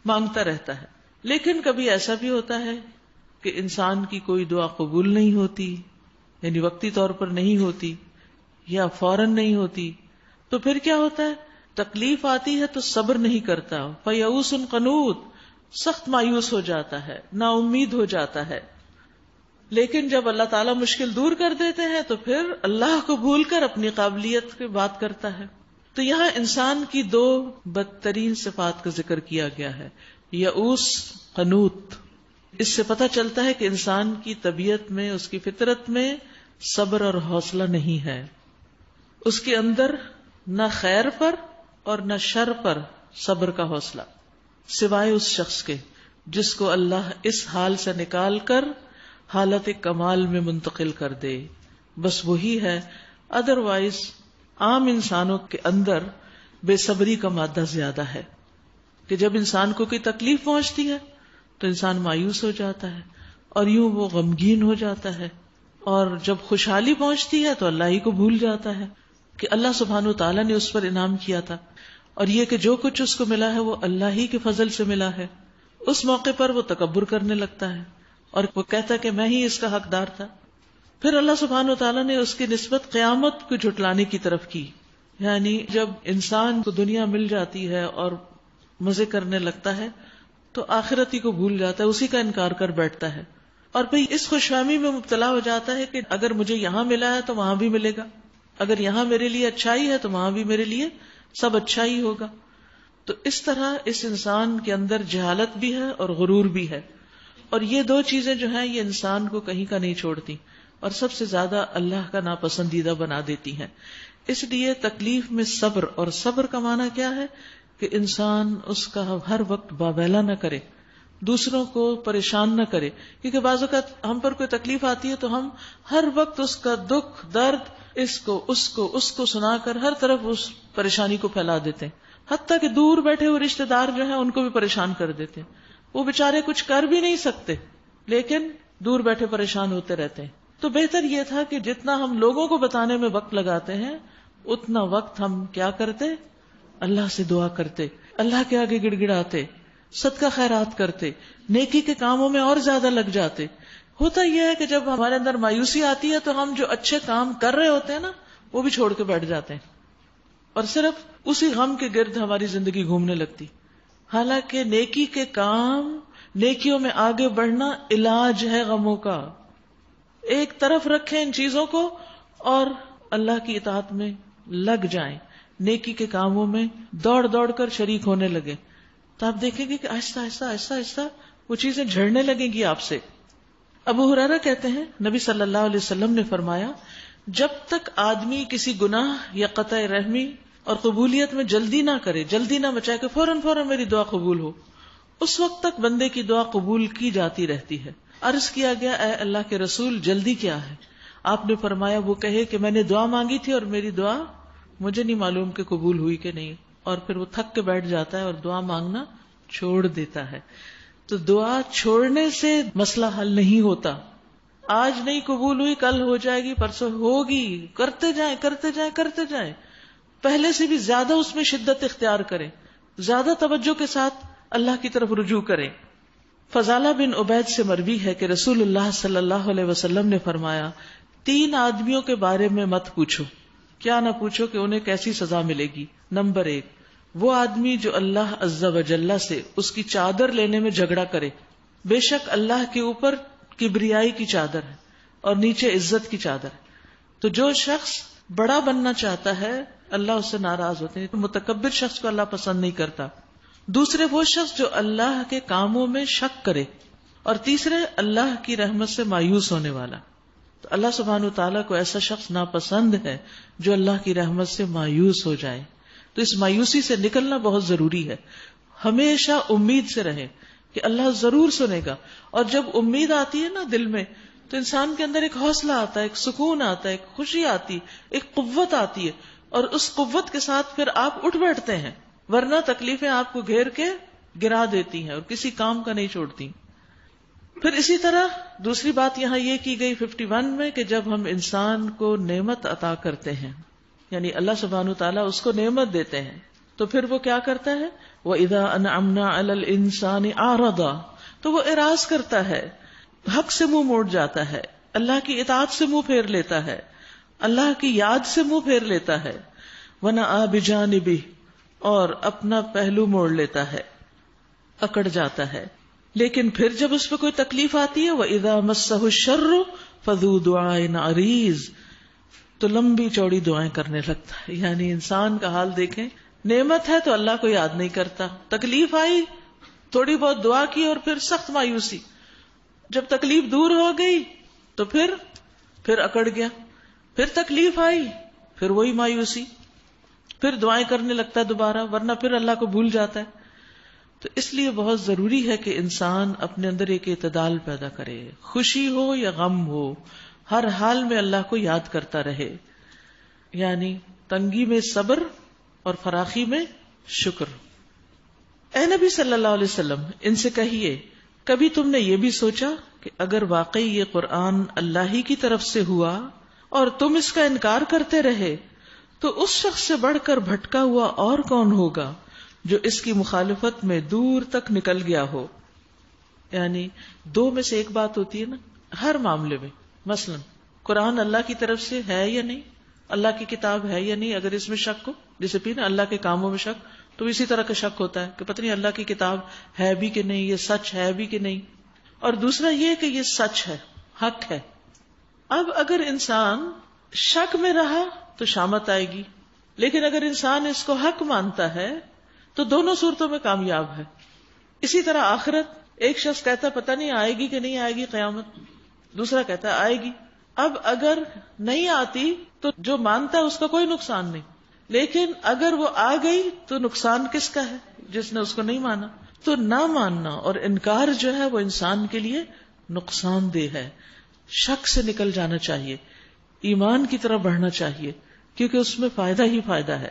مانگتا رہتا ہے. لیکن کبھی ایسا بھی ہوتا ہے کہ انسان کی کوئی دعا قبول نہیں ہوتی، یعنی وقتی طور پر نہیں ہوتی یا فوراً نہیں ہوتی. تو پھر کیا ہوتا ہے؟ تکلیف آتی ہے تو صبر نہیں کرتا، فَيَئُوسٌ قَنُوطٌ، سخت مایوس ہو جاتا ہے، نا امید ہو جاتا ہے. لیکن جب اللہ تعالیٰ مشکل دور کر دیتے ہیں تو پھر اللہ کو بھول کر اپنی قابلیت کی بات کرتا ہے. تو یہاں انسان کی دو بدترین صفات کا ذکر کیا گیا ہے، یئوس، قنوط. اس سے پتہ چلتا ہے کہ انسان کی طبیعت میں، اس کی فطرت میں صبر اور حوصلہ نہیں ہے. اس کے اندر نہ خیر پر اور نہ شر پر صبر کا حوصلہ، سوائے اس شخص کے جس کو اللہ اس حال سے نکال کر حالت کمال میں منتقل کر دے، بس وہی ہے. ادروائز عام انسانوں کے اندر بے صبری کا مادہ زیادہ ہے کہ جب انسان کو کوئی تکلیف پہنچتی ہے تو انسان مایوس ہو جاتا ہے اور یوں وہ غمگین ہو جاتا ہے، اور جب خوشحالی پہنچتی ہے تو اللہ ہی کو بھول جاتا ہے کہ اللہ سبحانہ وتعالیٰ نے اس پر انعام کیا تھا اور یہ کہ جو کچھ اس کو ملا ہے وہ اللہ ہی کے فضل سے ملا ہے. اس موقع پر وہ تکبر کرنے لگتا ہے اور وہ کہتا ہے کہ میں ہی اس کا حقدار تھا. پھر اللہ سبحانہ وتعالیٰ نے اس کی نسبت قیامت کو جھٹلانے کی طرف کی، یعنی جب انسان کو دنیا مل جاتی ہے اور مزے کرنے لگتا ہے تو آخرت ہی کو بھول جاتا ہے، اسی کا انکار کر بیٹھتا ہے اور پھر اس خوش فہمی میں مبتلا ہو جاتا ہے کہ اگر مجھے یہاں ملا ہے تو وہاں بھی ملے گا، اگر یہاں میرے لیے اچھائی ہے تو وہاں بھی میرے لیے سب اچھا ہی ہوگا. تو اس طرح اس انسان کے اندر جہالت بھی ہے اور غرور بھی ہے، اور یہ دو چیزیں جو ہیں یہ انسان کو کہیں کا نہیں چھوڑتی اور سب سے زیادہ اللہ کا ناپسندیدہ بنا دیتی ہیں. اس لیے تکلیف میں صبر، اور صبر کا معنی کیا ہے کہ انسان اس کا ہر وقت باویلا نہ کرے، دوسروں کو پریشان نہ کرے، کیونکہ بعض اوقات ہم پر کوئی تکلیف آتی ہے تو ہم ہر وقت اس کا دکھ درد اس کو سنا کر ہر طرف اس پریشانی کو پھیلا دیتے ہیں، حتیٰ کہ دور بیٹھے ہوئے رشتے دار جو ہیں ان کو بھی پریشان کر دیتے ہیں. وہ بےچارے کچھ کر بھی نہیں سکتے لیکن دور بیٹھے پریشان ہوتے رہتے ہیں. تو بہتر یہ تھا کہ جتنا ہم لوگوں کو بتانے میں وقت لگاتے ہیں اتنا وقت ہم کیا کرتے، اللہ سے دعا کرتے، اللہ کے آگے گڑ گڑاتے، صدقہ خیرات کرتے، نیکی کے کاموں میں اور زیادہ لگ جاتے. ہوتا یہ ہے کہ جب ہمارے اندر مایوسی آتی ہے تو ہم جو اچھے کام کر رہے ہوتے ہیں نا وہ بھی چھوڑ کے بیٹھ جاتے ہیں. اور صرف اسی غم کے گرد ہماری زندگی گھومنے لگتی. حالانکہ نیکی کے کام، نیکیوں میں آگے بڑھنا علاج ہے غموں کا. ایک طرف رکھیں ان چیزوں کو اور اللہ کی اطاعت میں لگ جائیں، نیکی کے کاموں میں دوڑ دوڑ کر شریک ہونے لگے، تو آپ دیکھیں گے کہ آہستہ آہستہ آہستہ آہستہ وہ چیزیں جھڑنے لگیں گی آپ سے. ابو ہریرہ کہتے ہیں نبی صلی اللہ علیہ وسلم نے فرمایا، جب تک آدمی کسی گناہ یا قطع رحمی اور قبولیت میں جلدی نہ کرے، جلدی نہ مچائے کہ فوراً میری دعا قبول ہو، اس وقت تک بندے کی دعا قبول کی جاتی رہتی ہے. عرض کیا گیا، اے اللہ کے رسول جلدی کیا ہے؟ آپ نے فرمایا، وہ کہے کہ میں نے دعا مانگی تھی اور میری دعا مجھے نہیں معلوم کہ قبول ہوئی کہ نہیں، اور پھر وہ تھک کے بیٹھ جاتا ہے اور دعا مانگنا چھوڑ دیتا ہے. تو دعا چھوڑنے سے مسئلہ حل نہیں ہوتا. آج نہیں قبول ہوئی، کل ہو جائے گی، پرسوں ہوگی، کرتے جائیں کرتے جائیں کرتے جائیں. پہلے سے بھی زیادہ اس میں شدت اختیار کریں، زیادہ توجہ کے ساتھ اللہ کی طرف رجوع کریں. فضالہ بن عبید سے مروی ہے کہ رسول اللہ صلی اللہ علیہ وسلم نے فرمایا، 3 آدمیوں کے بارے میں مت پوچھو. کیا نہ پوچھو کہ انہیں کیسی سزا ملے گی. نمبر 1، وہ آدمی جو اللہ عز و جل سے اس کی چادر لینے میں جھگڑا کرے. بے شک اللہ کے اوپر کبریائی کی چادر ہے اور نیچے عزت کی چادر ہے. تو جو شخص بڑا بننا چاہتا ہے اللہ اس سے ناراض ہوتے ہیں. متکبر شخص کو اللہ پسند نہیں کرتا. دوسرے وہ شخص جو اللہ کے کاموں میں شک کرے. اور تیسرے اللہ کی رحمت سے مایوس ہونے والا. تو اللہ سبحانہ وتعالیٰ کو ایسا شخص ناپسند ہے جو اللہ کی رحمت سے مایوس ہو جائے. تو اس مایوسی سے نکلنا بہت ضروری ہے. ہمیشہ امید سے رہیں کہ اللہ ضرور سنے گا. اور جب امید آتی ہے نا دل میں، تو انسان کے اندر ایک حوصلہ آتا ہے، ایک سکون آتا ہے، ایک خوشی آتی، ایک قوت آتی ہے، اور اس قوت کے ساتھ پھر آپ اٹھ بیٹھتے ہیں. ورنہ تکلیفیں آپ کو گھیر کے گرا دیتی ہیں اور کسی کام کا نہیں چھوڑتی. پھر اسی طرح دوسری بات یہاں یہ کی گئی 51 میں کہ جب ہم انسان کو نعمت عطا کرتے ہیں، یعنی اللہ سبحانہ وتعالیٰ اس کو نعمت دیتے ہیں، تو پھر وہ کیا کرتا ہے؟ وَإِذَا أَنْعَمْنَا عَلَى الْإِنسَانِ أَعْرَضَ، تو وہ اعراض کرتا ہے، حق سے منہ موڑ جاتا ہے، اللہ کی اطاعت سے منہ پھیر لیتا ہے، اللہ کی یاد سے منہ پھیر لیتا ہے. وَنَأَى بِجَانِبِهِ، اور اپنا پہلو موڑ لیتا ہے، اکڑ جاتا ہے. لیکن پھر جب اس پہ کوئی تکلیف آتی ہے، وَإِذَا مَسَّهُ الشَّرُّ فَذُو دُعَاءٍ عَرِيضٍ، تو لمبی چوڑی دعائیں کرنے لگتا ہے. یعنی انسان کا حال دیکھیں، نعمت ہے تو اللہ کو یاد نہیں کرتا، تکلیف آئی تھوڑی بہت دعا کی اور پھر سخت مایوسی. جب تکلیف دور ہو گئی تو پھر اکڑ گیا، پھر تکلیف آئی پھر وہی مایوسی، پھر دعائیں کرنے لگتا ہے دوبارہ، ورنہ پھر اللہ کو بھول جاتا ہے. تو اس لیے بہت ضروری ہے کہ انسان اپنے اندر ایک اعتدال پیدا کرے، خوشی ہو یا غم ہو، ہر حال میں اللہ کو یاد کرتا رہے. یعنی تنگی میں صبر اور فراخی میں شکر. اے نبی صلی اللہ علیہ وسلم، ان سے کہیے، کبھی تم نے یہ بھی سوچا کہ اگر واقعی یہ قرآن اللہ ہی کی طرف سے ہوا اور تم اس کا انکار کرتے رہے تو اس شخص سے بڑھ کر بھٹکا ہوا اور کون ہوگا جو اس کی مخالفت میں دور تک نکل گیا ہو. یعنی 2 میں سے ایک بات ہوتی ہے نا ہر معاملے میں. مثلا قرآن اللہ کی طرف سے ہے یا نہیں، اللہ کی کتاب ہے یا نہیں، اگر اس میں شک ہو، جیسے بھی نا اللہ کے کاموں میں شک، تو اسی طرح کا شک ہوتا ہے کہ پتہ نہیں اللہ کی کتاب ہے بھی کہ نہیں، یہ سچ ہے بھی کہ نہیں. اور دوسرا یہ کہ یہ سچ ہے، حق ہے. اب اگر انسان شک میں رہا تو شامت آئے گی، لیکن اگر انسان اس کو حق مانتا ہے تو دونوں صورتوں میں کامیاب ہے. اسی طرح آخرت، ایک شخص کہتا ہے پتہ نہیں آئے گی کہ نہیں آئے گی قیامت، دوسرا کہتا ہے آئے گی. اب اگر نہیں آتی تو جو مانتا ہے اس کا کوئی نقصان نہیں، لیکن اگر وہ آ گئی تو نقصان کس کا ہے؟ جس نے اس کو نہیں مانا. تو نہ ماننا اور انکار جو ہے وہ انسان کے لیے نقصان دہ ہے. شک سے نکل جانا چاہیے، ایمان کی طرف بڑھنا چاہیے، کیونکہ اس میں فائدہ ہی فائدہ ہے.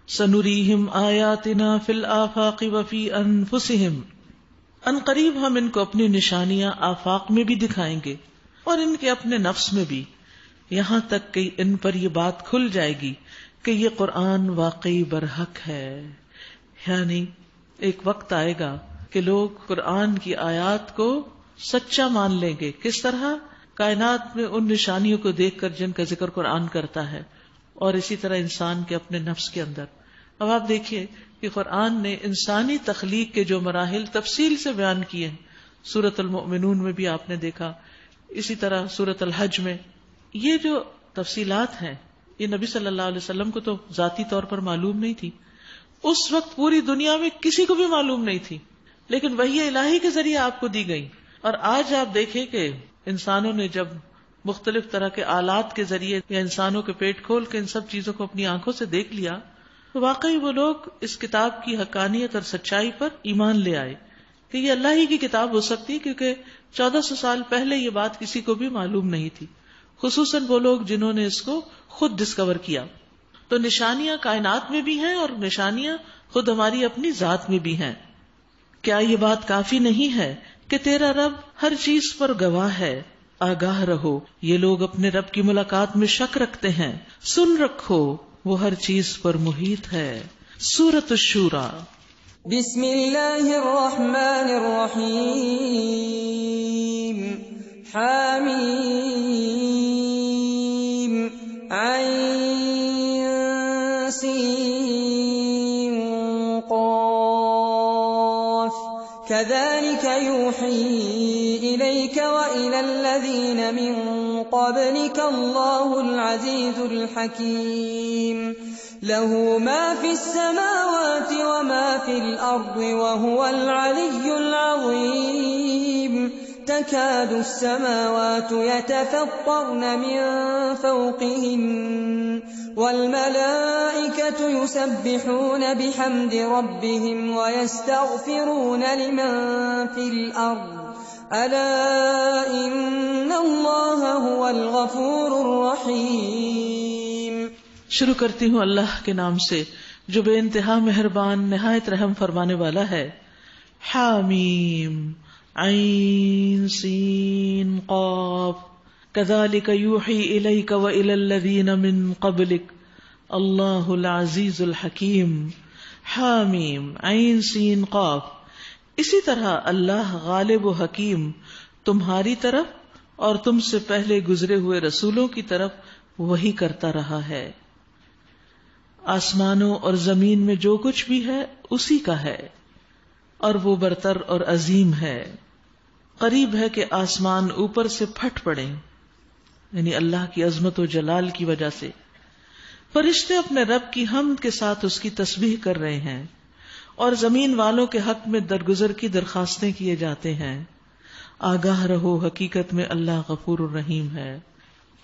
سنریہم آیاتنا فی الآفاق وفی انفسہم، ان قریب ہم ان کو اپنی نشانیاں آفاق میں بھی دکھائیں گے اور ان کے اپنے نفس میں بھی، یہاں تک کہ ان پر یہ بات کھل جائے گی کہ یہ قرآن واقعی برحق ہے. یعنی ایک وقت آئے گا کہ لوگ قرآن کی آیات کو سچا مان لیں گے. کس طرح؟ کائنات میں ان نشانیوں کو دیکھ کر جن کا ذکر قرآن کرتا ہے، اور اسی طرح انسان کے اپنے نفس کے اندر. اب آپ دیکھیے کہ قرآن نے انسانی تخلیق کے جو مراحل تفصیل سے بیان کیے ہیں، سورۃ المؤمنون میں بھی آپ نے دیکھا، اسی طرح سورۃ الحج میں. یہ جو تفصیلات ہیں یہ نبی صلی اللہ علیہ وسلم کو تو ذاتی طور پر معلوم نہیں تھی، اس وقت پوری دنیا میں کسی کو بھی معلوم نہیں تھی، لیکن وحی الہی کے ذریعے آپ کو دی گئی. اور آج آپ دیکھیں کہ انسانوں نے جب مختلف طرح کے آلات کے ذریعے یا انسانوں کے پیٹ کھول کے ان سب چیزوں کو اپنی آنکھوں سے دیکھ لیا، تو واقعی وہ لوگ اس کتاب کی حقانیت اور سچائی پر ایمان لے آئے کہ یہ اللہ ہی کی کتاب ہو سکتی ہے، کیونکہ 1400 سال پہلے یہ بات کسی کو بھی معلوم نہیں تھی، خصوصاً وہ لوگ جنہوں نے اس کو خود ڈسکور کیا. تو نشانیاں کائنات میں بھی ہیں اور نشانیاں خود ہماری اپنی ذات میں بھی ہیں. کیا یہ بات کافی نہیں ہے کہ تیرا رب ہر چیز پر گواہ ہے؟ آگاہ رہو، یہ لوگ اپنے رب کی ملاقات میں شک رکھتے ہیں. سن رکھو، وہ ہر چیز پر محیط ہے. سورۃ الشورى. بسم اللہ الرحمن الرحیم. حامیم عین سین قاف كذلك يوحي إليك وإلى الذين من قبلك الله العزيز الحكيم له ما في السماوات وما في الأرض وهو العلي العظيم تكاد السماوات يتفطرن من فوقهن والملائكة يسبحون بحمد ربهم ويستغفرون لمن في الأرض ألا إن الله هو الغفور الرحيم. شروع کرتی ہوں اللہ کے نام سے جو بے انتہا مہربان نہایت رحم فرمانے والا ہے. حامیم عین سین قاف كذلك يوحي إليك وإلى الذين من قبلك الله العزيز الحكيم. حامیم عین سین قاف. اسی طرح اللہ غالب و حکیم تمہاری طرف اور تم سے پہلے گزرے ہوئے رسولوں کی طرف وحی کرتا رہا ہے. آسمانوں اور زمین میں جو کچھ بھی ہے اسی کا ہے اور وہ برتر اور عظیم ہے. قریب ہے کہ آسمان اوپر سے پھٹ پڑے، یعنی اللہ کی عظمت و جلال کی وجہ سے. فرشتے اپنے رب کی حمد کے ساتھ اس کی تسبیح کر رہے ہیں اور زمین والوں کے حق میں درگزر کی درخواستیں کیے جاتے ہیں. آگاہ رہو، حقیقت میں اللہ غفور الرحیم ہے.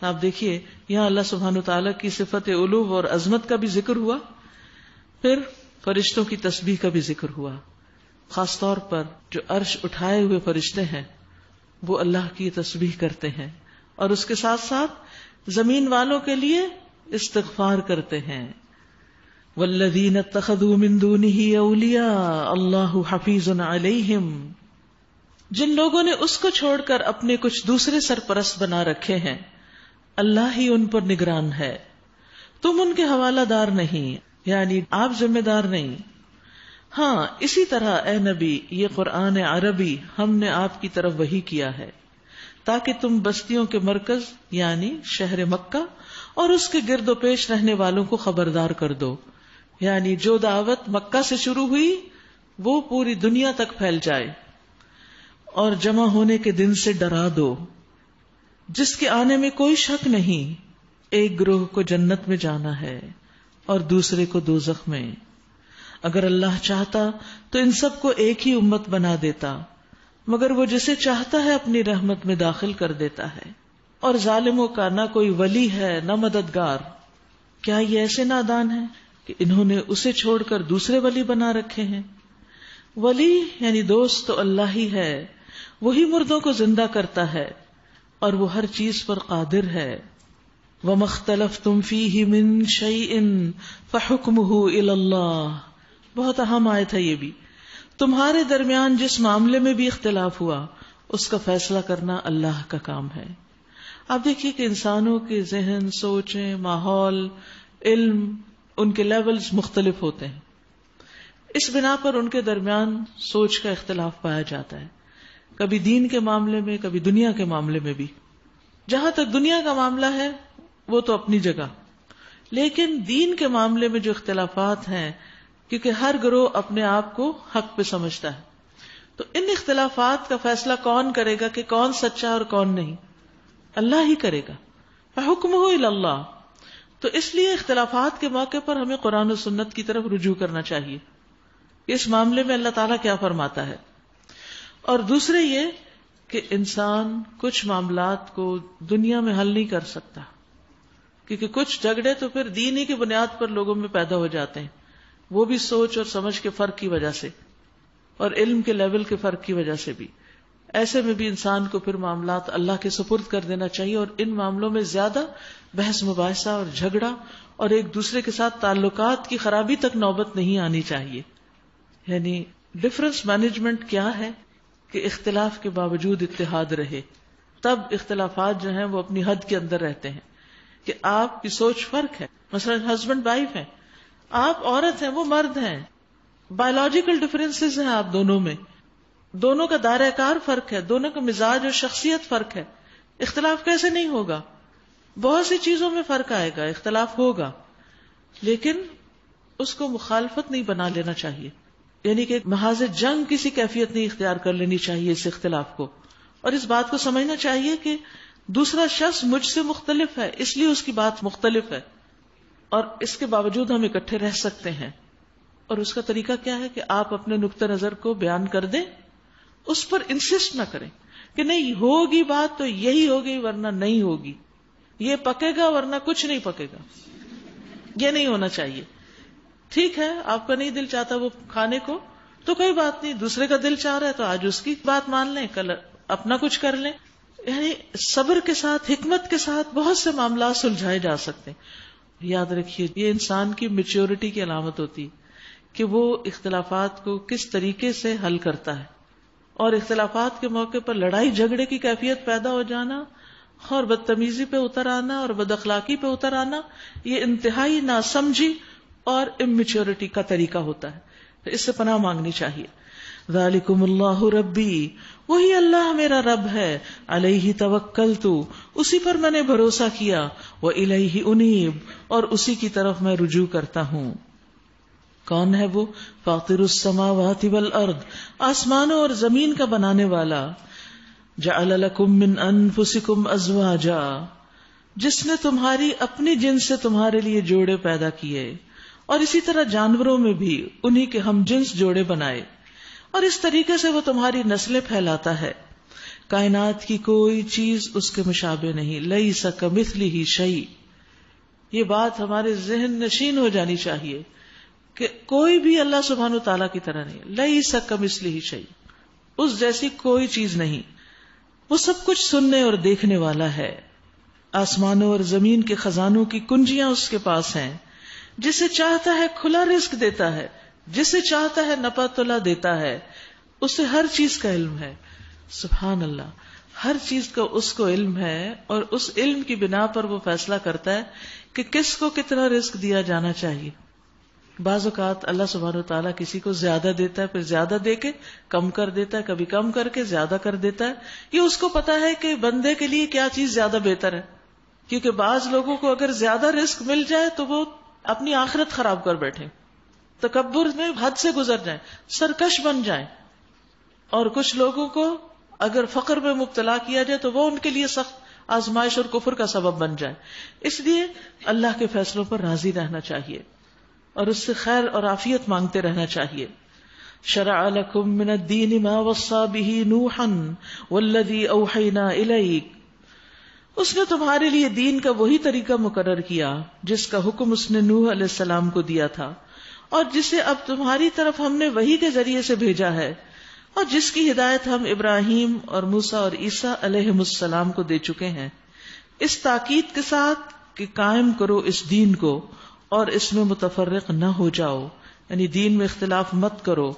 آپ دیکھیے یہاں اللہ سبحانہ وتعالیٰ کی صفت علو اور عظمت کا بھی ذکر ہوا، پھر فرشتوں کی تسبیح کا بھی ذکر ہوا. خاص طور پر جو عرش اٹھائے ہوئے فرشتے ہیں وہ اللہ کی تسبیح کرتے ہیں اور اس کے ساتھ ساتھ زمین والوں کے لیے استغفار کرتے ہیں. والذین اتخذوا من دونہ اولیاء اللہ حفیظ علیہم. جن لوگوں نے اس کو چھوڑ کر اپنے کچھ دوسرے سرپرست بنا رکھے ہیں اللہ ہی ان پر نگران ہے. تم ان کے حوالہ دار نہیں، یعنی آپ ذمہ دار نہیں. ہاں اسی طرح اے نبی یہ قرآن عربی ہم نے آپ کی طرف وحی کیا ہے تاکہ تم بستیوں کے مرکز یعنی شہر مکہ اور اس کے گرد و پیش رہنے والوں کو خبردار کر دو، یعنی جو دعوت مکہ سے شروع ہوئی وہ پوری دنیا تک پھیل جائے، اور جمع ہونے کے دن سے ڈرا دو جس کے آنے میں کوئی شک نہیں. ایک گروہ کو جنت میں جانا ہے اور دوسرے کو دوزخ میں. اگر اللہ چاہتا تو ان سب کو ایک ہی امت بنا دیتا، مگر وہ جسے چاہتا ہے اپنی رحمت میں داخل کر دیتا ہے. اور ظالموں کا نہ کوئی ولی ہے نہ مددگار. کیا یہ ایسے نادان ہیں کہ انہوں نے اسے چھوڑ کر دوسرے ولی بنا رکھے ہیں؟ ولی یعنی دوست تو اللہ ہی ہے، وہی مردوں کو زندہ کرتا ہے اور وہ ہر چیز پر قادر ہے. وَمَا اخْتَلَفْتُمْ فِيهِ مِنْ شَيْءٍ فَحُكْمُهُ إِلَى اللَّهِ. بہت اہم آیت ہے یہ بھی. تمہارے درمیان جس معاملے میں بھی اختلاف ہوا اس کا فیصلہ کرنا اللہ کا کام ہے. آپ دیکھیے کہ انسانوں کے ذہن، سوچیں، ماحول، علم، ان کے لیولز مختلف ہوتے ہیں. اس بنا پر ان کے درمیان سوچ کا اختلاف پایا جاتا ہے، کبھی دین کے معاملے میں، کبھی دنیا کے معاملے میں بھی. جہاں تک دنیا کا معاملہ ہے وہ تو اپنی جگہ، لیکن دین کے معاملے میں جو اختلافات ہیں، کیونکہ ہر گروہ اپنے آپ کو حق پہ سمجھتا ہے، تو ان اختلافات کا فیصلہ کون کرے گا کہ کون سچا اور کون نہیں؟ اللہ ہی کرے گا. فحکمہ الی اللہ. تو اس لیے اختلافات کے موقع پر ہمیں قرآن و سنت کی طرف رجوع کرنا چاہیے اس معاملے میں اللہ تعالیٰ کیا فرماتا ہے. اور دوسرے یہ کہ انسان کچھ معاملات کو دنیا میں حل نہیں کر سکتا، کیونکہ کچھ جھگڑے تو پھر دین ہی کی بنیاد پر لوگوں میں پیدا ہو جاتے ہیں، وہ بھی سوچ اور سمجھ کے فرق کی وجہ سے اور علم کے لیول کے فرق کی وجہ سے بھی. ایسے میں بھی انسان کو پھر معاملات اللہ کے سپرد کر دینا چاہیے، اور ان معاملوں میں زیادہ بحث مباحثہ اور جھگڑا اور ایک دوسرے کے ساتھ تعلقات کی خرابی تک نوبت نہیں آنی چاہیے. یعنی ڈفرنس مینجمنٹ کیا ہے کہ اختلاف کے باوجود اتحاد رہے، تب اختلافات جو ہیں وہ اپنی حد کے اندر رہتے ہیں. کہ آپ کی سوچ فرق ہے، مثلا ہسبینڈ وائف ہیں، آپ عورت ہیں وہ مرد ہیں، بایولوجیکل ڈفرینسز ہیں آپ دونوں میں، دونوں کا دائرہ کار فرق ہے، دونوں کا مزاج اور شخصیت فرق ہے. اختلاف کیسے نہیں ہوگا؟ بہت سی چیزوں میں فرق آئے گا، اختلاف ہوگا، لیکن اس کو مخالفت نہیں بنا لینا چاہیے. یعنی کہ محاذ جنگ کسی کیفیت نہیں اختیار کر لینی چاہیے اس اختلاف کو. اور اس بات کو سمجھنا چاہیے کہ دوسرا شخص مجھ سے مختلف ہے، اس لیے اس کی بات مختلف ہے، اور اس کے باوجود ہم اکٹھے رہ سکتے ہیں. اور اس کا طریقہ کیا ہے کہ آپ اپنے نقطہ نظر کو بیان کر دیں، اس پر انسسٹ نہ کریں کہ نہیں ہوگی بات تو یہی ہوگی ورنہ نہیں ہوگی، یہ پکے گا ورنہ کچھ نہیں پکے گا. یہ نہیں ہونا چاہیے. ٹھیک ہے آپ کا نہیں دل چاہتا وہ کھانے کو تو کوئی بات نہیں، دوسرے کا دل چاہ رہا ہے تو آج اس کی بات مان لیں، کل اپنا کچھ کر لیں. یعنی صبر کے ساتھ، حکمت کے ساتھ بہت سے معاملات سلجھائے جا سکتے ہیں. یاد رکھیے یہ انسان کی میچورٹی کی علامت ہوتی کہ وہ اختلافات کو کس طریقے سے حل کرتا ہے. اور اختلافات کے موقع پر لڑائی جھگڑے کی کیفیت پیدا ہو جانا اور بدتمیزی پہ اتر آنا اور بد اخلاقی پہ اتر آنا، یہ انتہائی ناسمجھی اور امیچورٹی کا طریقہ ہوتا ہے. اس سے پناہ مانگنی چاہیے. ذالکم اللہ ربی، وہی اللہ میرا رب ہے، علیہ توکلت، اسی پر میں نے بھروسہ کیا، والیہ انیب، اور اسی کی طرف میں رجوع کرتا ہوں. کون ہے وہ؟ فاطر السماوات والارض، آسمانوں اور زمین کا بنانے والا. جعل لکم من انفسکم ازواجا، جس نے تمہاری اپنی جنس سے تمہارے لیے جوڑے پیدا کیے، اور اسی طرح جانوروں میں بھی انہی کے ہم جنس جوڑے بنائے، اور اس طریقے سے وہ تمہاری نسلیں پھیلاتا ہے. کائنات کی کوئی چیز اس کے مشابہ نہیں. لیس کمثلہ شیء، یہ بات ہمارے ذہن نشین ہو جانی چاہیے کہ کوئی بھی اللہ سبحانہ وتعالیٰ کی طرح نہیں. لیس کمثلہ شیء، اس جیسی کوئی چیز نہیں. وہ سب کچھ سننے اور دیکھنے والا ہے. آسمانوں اور زمین کے خزانوں کی کنجیاں اس کے پاس ہیں. جسے چاہتا ہے کھلا رزق دیتا ہے، جسے چاہتا ہے نپا تلا دیتا ہے. اسے ہر چیز کا علم ہے. سبحان اللہ، ہر چیز کا اس کو علم ہے، اور اس علم کی بنا پر وہ فیصلہ کرتا ہے کہ کس کو کتنا رزق دیا جانا چاہیے. بعض اوقات اللہ سبحانہ وتعالیٰ کسی کو زیادہ دیتا ہے، پھر زیادہ دے کے کم کر دیتا ہے، کبھی کم کر کے زیادہ کر دیتا ہے. یہ اس کو پتا ہے کہ بندے کے لیے کیا چیز زیادہ بہتر ہے. کیونکہ بعض لوگوں کو اگر زیادہ رزق مل جائے تو وہ اپنی آخرت خراب کر بیٹھے، تکبر میں حد سے گزر جائیں، سرکش بن جائیں. اور کچھ لوگوں کو اگر فقر میں مبتلا کیا جائے تو وہ ان کے لیے سخت آزمائش اور کفر کا سبب بن جائے. اس لیے اللہ کے فیصلوں پر راضی رہنا چاہیے اور اس سے خیر اور عافیت مانگتے رہنا چاہیے. شرع لکم من الدین ما وصى به نوحا والذی اوحینا الیک، اس نے تمہارے لیے دین کا وہی طریقہ مقرر کیا جس کا حکم اس نے نوح علیہ السلام کو دیا تھا، اور جسے اب تمہاری طرف ہم نے وحی کے ذریعے سے بھیجا ہے، اور جس کی ہدایت ہم ابراہیم اور موسیٰ اور عیسیٰ علیہم السلام کو دے چکے ہیں، اس تاکید کے ساتھ کہ قائم کرو اس دین کو اور اس میں متفرق نہ ہو جاؤ، یعنی دین میں اختلاف مت کرو.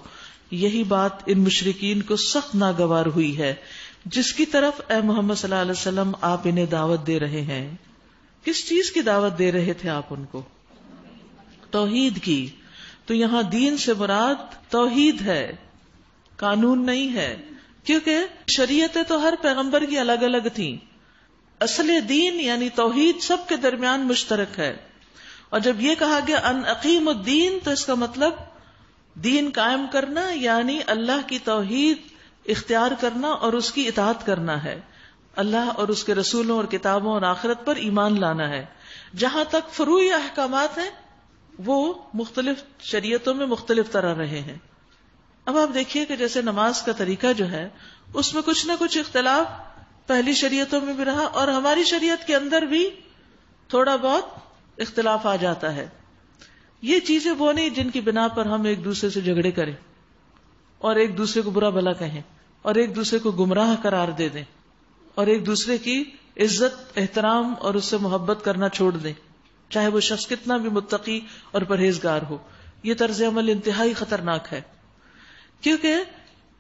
یہی بات ان مشرکین کو سخت ناگوار ہوئی ہے جس کی طرف اے محمد صلی اللہ علیہ وسلم آپ انہیں دعوت دے رہے ہیں. کس چیز کی دعوت دے رہے تھے آپ ان کو؟ توحید کی. تو یہاں دین سے مراد توحید ہے، قانون نہیں ہے، کیونکہ شریعتیں تو ہر پیغمبر کی الگ الگ تھیں. اصل دین یعنی توحید سب کے درمیان مشترک ہے. اور جب یہ کہا گیا ان اقیم الدین، تو اس کا مطلب دین قائم کرنا یعنی اللہ کی توحید اختیار کرنا اور اس کی اطاعت کرنا ہے، اللہ اور اس کے رسولوں اور کتابوں اور آخرت پر ایمان لانا ہے. جہاں تک فروعی احکامات ہیں وہ مختلف شریعتوں میں مختلف طرح رہے ہیں. اب آپ دیکھیے کہ جیسے نماز کا طریقہ جو ہے اس میں کچھ نہ کچھ اختلاف پہلی شریعتوں میں بھی رہا اور ہماری شریعت کے اندر بھی تھوڑا بہت اختلاف آ جاتا ہے. یہ چیزیں وہ نہیں جن کی بنا پر ہم ایک دوسرے سے جھگڑے کریں اور ایک دوسرے کو برا بھلا کہیں اور ایک دوسرے کو گمراہ قرار دے دیں اور ایک دوسرے کی عزت احترام اور اس سے محبت کرنا چھوڑ دیں، چاہے وہ شخص کتنا بھی متقی اور پرہیزگار ہو. یہ طرز عمل انتہائی خطرناک ہے، کیونکہ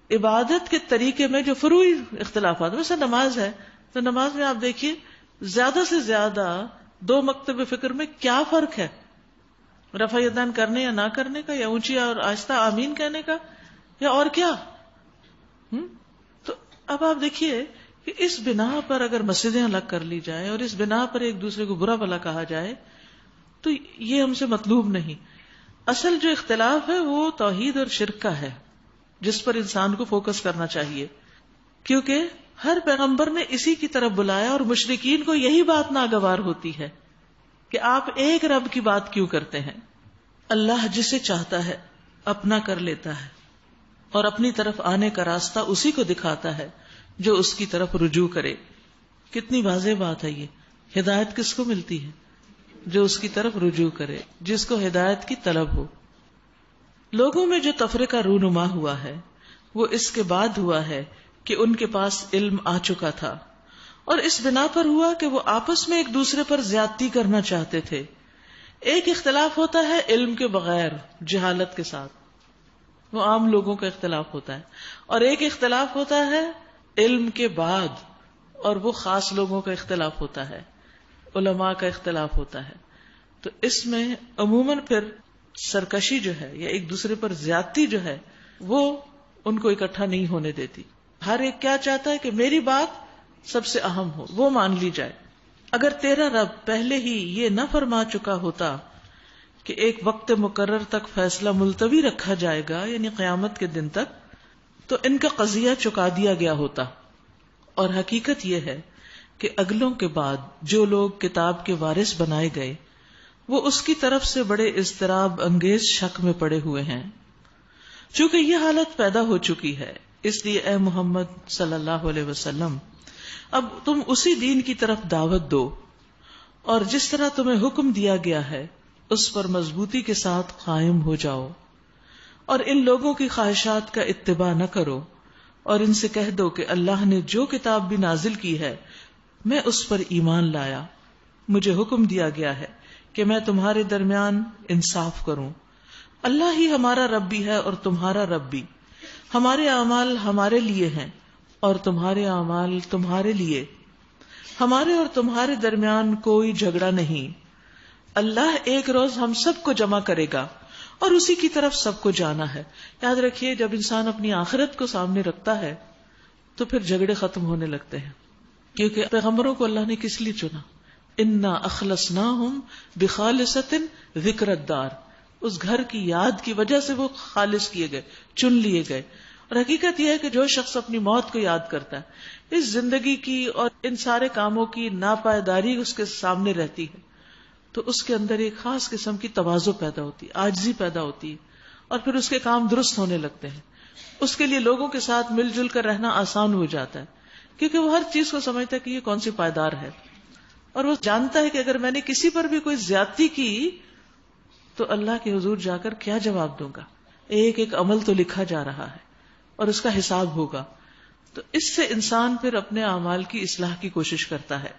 عبادت کے طریقے میں جو فروعی اختلافات، مثلا نماز ہے تو نماز میں آپ دیکھیے زیادہ سے زیادہ 2 مکتب فکر میں کیا فرق ہے، رفع یدین کرنے یا نہ کرنے کا، یا اونچی اور آہستہ آمین کہنے کا، یا اور کیا. تو اب آپ دیکھیے کہ اس بنا پر اگر مسجدیں الگ کر لی جائیں اور اس بنا پر ایک دوسرے کو برا بھلا کہا جائے تو یہ ہم سے مطلوب نہیں. اصل جو اختلاف ہے وہ توحید اور شرک کا ہے جس پر انسان کو فوکس کرنا چاہیے، کیونکہ ہر پیغمبر نے اسی کی طرف بلایا اور مشرکین کو یہی بات ناگوار ہوتی ہے کہ آپ ایک رب کی بات کیوں کرتے ہیں. اللہ جسے چاہتا ہے اپنا کر لیتا ہے اور اپنی طرف آنے کا راستہ اسی کو دکھاتا ہے جو اس کی طرف رجوع کرے. کتنی واضح بات ہے یہ. ہدایت کس کو ملتی ہے؟ جو اس کی طرف رجوع کرے، جس کو ہدایت کی طلب ہو. لوگوں میں جو تفرقہ رونما ہوا ہے وہ اس کے بعد ہوا ہے کہ ان کے پاس علم آ چکا تھا اور اس بنا پر ہوا کہ وہ آپس میں ایک دوسرے پر زیادتی کرنا چاہتے تھے. ایک اختلاف ہوتا ہے علم کے بغیر جہالت کے ساتھ، وہ عام لوگوں کا اختلاف ہوتا ہے، اور ایک اختلاف ہوتا ہے علم کے بعد اور وہ خاص لوگوں کا اختلاف ہوتا ہے، علماء کا اختلاف ہوتا ہے. تو اس میں عموماً پھر سرکشی جو ہے یا ایک دوسرے پر زیادتی جو ہے وہ ان کو اکٹھا نہیں ہونے دیتی. ہر ایک کیا چاہتا ہے کہ میری بات سب سے اہم ہو، وہ مان لی جائے. اگر تیرا رب پہلے ہی یہ نہ فرما چکا ہوتا کہ ایک وقت مقرر تک فیصلہ ملتوی رکھا جائے گا یعنی قیامت کے دن تک، تو ان کا قضیہ چکا دیا گیا ہوتا. اور حقیقت یہ ہے کہ اگلوں کے بعد جو لوگ کتاب کے وارث بنائے گئے وہ اس کی طرف سے بڑے اضطراب انگیز شک میں پڑے ہوئے ہیں. چونکہ یہ حالت پیدا ہو چکی ہے اس لیے اے محمد صلی اللہ علیہ وسلم اب تم اسی دین کی طرف دعوت دو اور جس طرح تمہیں حکم دیا گیا ہے اس پر مضبوطی کے ساتھ قائم ہو جاؤ، اور ان لوگوں کی خواہشات کا اتباع نہ کرو، اور ان سے کہہ دو کہ اللہ نے جو کتاب بھی نازل کی ہے میں اس پر ایمان لایا. مجھے حکم دیا گیا ہے کہ میں تمہارے درمیان انصاف کروں. اللہ ہی ہمارا رب بھی ہے اور تمہارا رب بھی. ہمارے اعمال ہمارے لیے ہیں اور تمہارے اعمال تمہارے لیے. ہمارے اور تمہارے درمیان کوئی جھگڑا نہیں. اللہ ایک روز ہم سب کو جمع کرے گا اور اسی کی طرف سب کو جانا ہے. یاد رکھیے جب انسان اپنی آخرت کو سامنے رکھتا ہے تو پھر جھگڑے ختم ہونے لگتے ہیں، کیونکہ پیغمبروں کو اللہ نے کس لیے چنا؟ انا اخلصناہم بخالصۃ ذکر الدار. اس گھر کی یاد کی وجہ سے وہ خالص کیے گئے، چن لیے گئے. اور حقیقت یہ ہے کہ جو شخص اپنی موت کو یاد کرتا ہے، اس زندگی کی اور ان سارے کاموں کی ناپائیداری اس کے سامنے رہتی ہے، تو اس کے اندر ایک خاص قسم کی تواضع پیدا ہوتی ہے، عاجزی پیدا ہوتی ہے، اور پھر اس کے کام درست ہونے لگتے ہیں. اس کے لیے لوگوں کے ساتھ مل جل کر رہنا آسان ہو جاتا ہے، کیونکہ وہ ہر چیز کو سمجھتا ہے کہ یہ کون سی پائیدار ہے، اور وہ جانتا ہے کہ اگر میں نے کسی پر بھی کوئی زیادتی کی تو اللہ کے حضور جا کر کیا جواب دوں گا. ایک ایک عمل تو لکھا جا رہا ہے اور اس کا حساب ہوگا. تو اس سے انسان پھر اپنے اعمال کی اصلاح کی کوشش کرتا ہے.